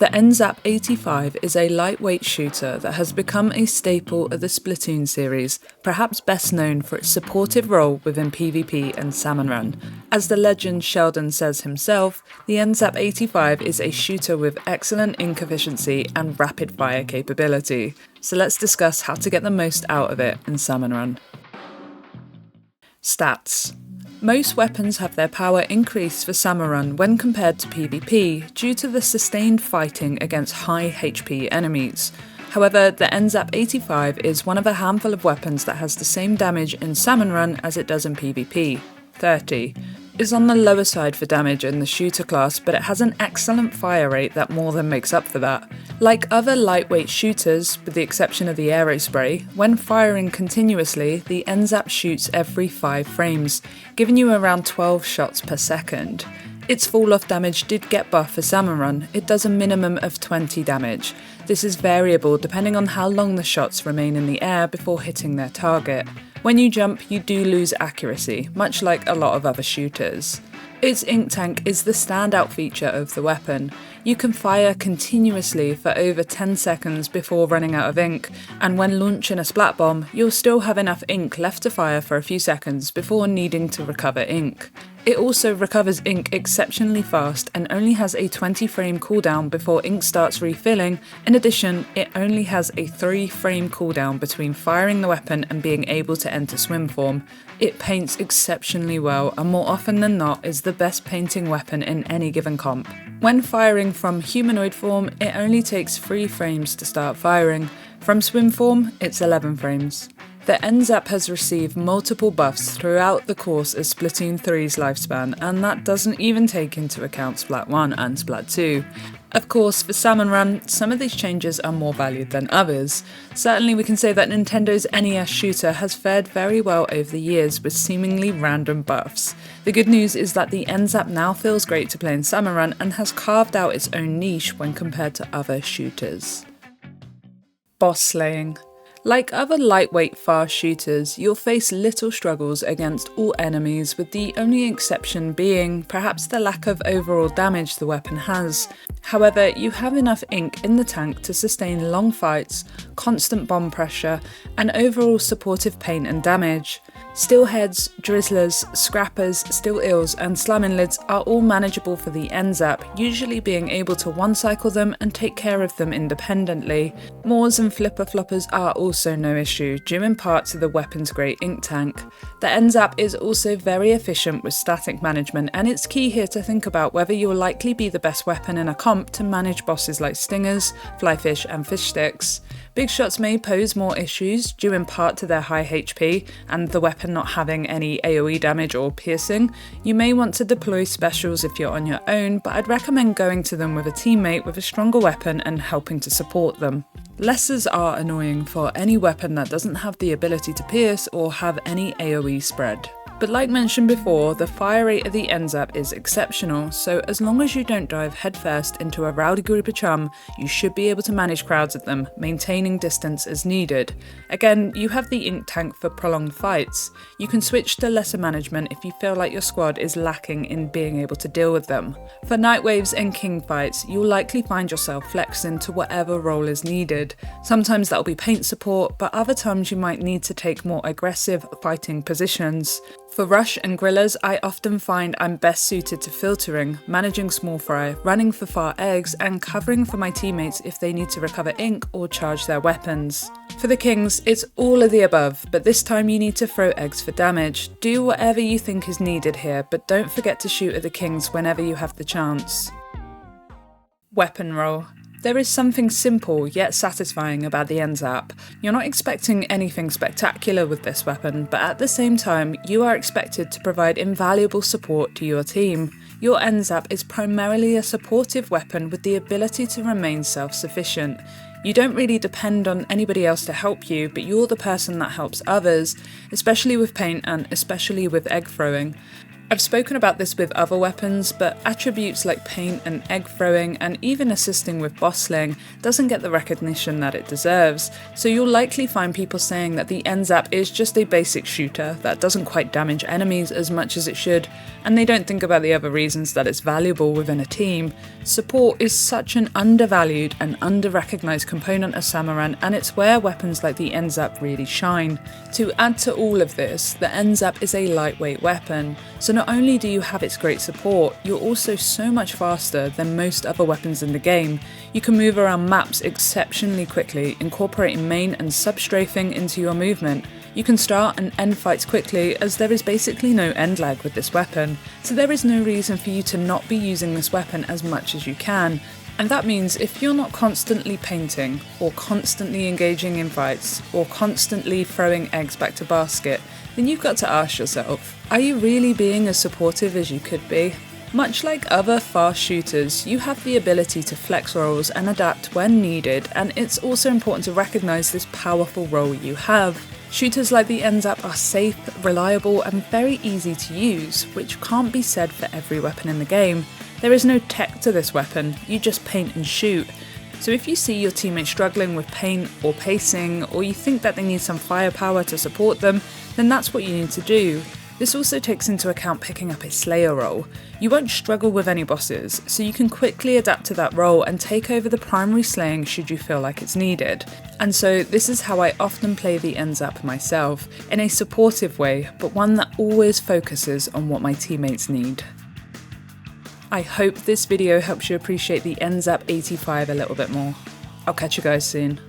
The N-Zap 85 is a lightweight shooter that has become a staple of the Splatoon series, perhaps best known for its supportive role within PvP and SalmonRun. As the legend Sheldon says himself, the N-Zap 85 is a shooter with excellent ink efficiency and rapid fire capability. So let's discuss how to get the most out of it in SalmonRun. Stats. Most weapons have their power increased for SalmonRun when compared to PvP due to the sustained fighting against high HP enemies. However, the N-Zap 85 is one of a handful of weapons that has the same damage in SalmonRun as it does in PvP, 30. It's on the lower side for damage in the shooter class, but it has an excellent fire rate that more than makes up for that. Like other lightweight shooters, with the exception of the aerospray, when firing continuously, the N-Zap shoots every 5 frames, giving you around 12 shots per second. Its fall-off damage did get buffed for SalmonRun. It does a minimum of 20 damage. This is variable depending on how long the shots remain in the air before hitting their target. When you jump, you do lose accuracy, much like a lot of other shooters. Its ink tank is the standout feature of the weapon. You can fire continuously for over 10 seconds before running out of ink, and when launching a splat bomb, you'll still have enough ink left to fire for a few seconds before needing to recover ink. It also recovers ink exceptionally fast and only has a 20 frame cooldown before ink starts refilling. In addition, it only has a 3 frame cooldown between firing the weapon and being able to enter swim form. It paints exceptionally well and more often than not is the best painting weapon in any given comp. When firing from humanoid form, it only takes 3 frames to start firing. From swim form, it's 11 frames. The N-Zap has received multiple buffs throughout the course of Splatoon 3's lifespan, and that doesn't even take into account Splat 1 and Splat 2. Of course, for SalmonRun, some of these changes are more valued than others. Certainly we can say that Nintendo's NES shooter has fared very well over the years with seemingly random buffs. The good news is that the N-Zap now feels great to play in SalmonRun and has carved out its own niche when compared to other shooters. Boss slaying. Like other lightweight fast shooters, you'll face little struggles against all enemies, with the only exception being perhaps the lack of overall damage the weapon has. However, you have enough ink in the tank to sustain long fights, constant bomb pressure, and overall supportive paint and damage. Steelheads, drizzlers, scrappers, steel eels, and slamming lids are all manageable for the N-Zap, usually being able to one-cycle them and take care of them independently. Moors and flipper floppers are also no issue, due in part to the weapon's great ink tank. The N-Zap is also very efficient with static management, and it's key here to think about whether you'll likely be the best weapon in a comp to manage bosses like stingers, flyfish, and fish sticks. Big shots may pose more issues, due in part to their high HP and the weapon not having any AoE damage or piercing. You may want to deploy specials if you're on your own, but I'd recommend going to them with a teammate with a stronger weapon and helping to support them. Lessers are annoying for any weapon that doesn't have the ability to pierce or have any AoE spread. But like mentioned before, the fire rate of the N-Zap is exceptional, so as long as you don't dive headfirst into a rowdy group of chum, you should be able to manage crowds of them, maintaining distance as needed. Again, you have the ink tank for prolonged fights. You can switch to lesser management if you feel like your squad is lacking in being able to deal with them. For night waves and king fights, you'll likely find yourself flexing to whatever role is needed. Sometimes that'll be paint support, but other times you might need to take more aggressive fighting positions. For rush and grillers, I often find I'm best suited to filtering, managing small fry, running for far eggs, and covering for my teammates if they need to recover ink or charge their weapons. For the kings, it's all of the above, but this time you need to throw eggs for damage. Do whatever you think is needed here, but don't forget to shoot at the kings whenever you have the chance. Weapon roll. There is something simple yet satisfying about the N-Zap. You're not expecting anything spectacular with this weapon, but at the same time, you are expected to provide invaluable support to your team. Your N-Zap is primarily a supportive weapon with the ability to remain self-sufficient. You don't really depend on anybody else to help you, but you're the person that helps others, especially with paint and especially with egg throwing. I've spoken about this with other weapons, but attributes like paint and egg throwing and even assisting with boss slaying doesn't get the recognition that it deserves, so you'll likely find people saying that the N-Zap is just a basic shooter that doesn't quite damage enemies as much as it should, and they don't think about the other reasons that it's valuable within a team. Support is such an undervalued and under-recognised component of SalmonRun, and it's where weapons like the N-Zap really shine. To add to all of this, the N-Zap is a lightweight weapon, so not only do you have its great support, you're also so much faster than most other weapons in the game. You can move around maps exceptionally quickly, incorporating main and sub-strafing into your movement. You can start and end fights quickly, as there is basically no end lag with this weapon, so there is no reason for you to not be using this weapon as much as you can. And that means if you're not constantly painting, or constantly engaging in fights, or constantly throwing eggs back to basket, then you've got to ask yourself, are you really being as supportive as you could be? Much like other fast shooters, you have the ability to flex roles and adapt when needed, and it's also important to recognise this powerful role you have. Shooters like the N-Zap are safe, reliable, and very easy to use, which can't be said for every weapon in the game. There is no tech to this weapon, you just paint and shoot. So if you see your teammates struggling with paint or pacing, or you think that they need some firepower to support them, then that's what you need to do. This also takes into account picking up a Slayer role. You won't struggle with any bosses, so you can quickly adapt to that role and take over the primary slaying should you feel like it's needed. And so this is how I often play the N-Zap myself, in a supportive way, but one that always focuses on what my teammates need. I hope this video helps you appreciate the N-Zap 85 a little bit more. I'll catch you guys soon.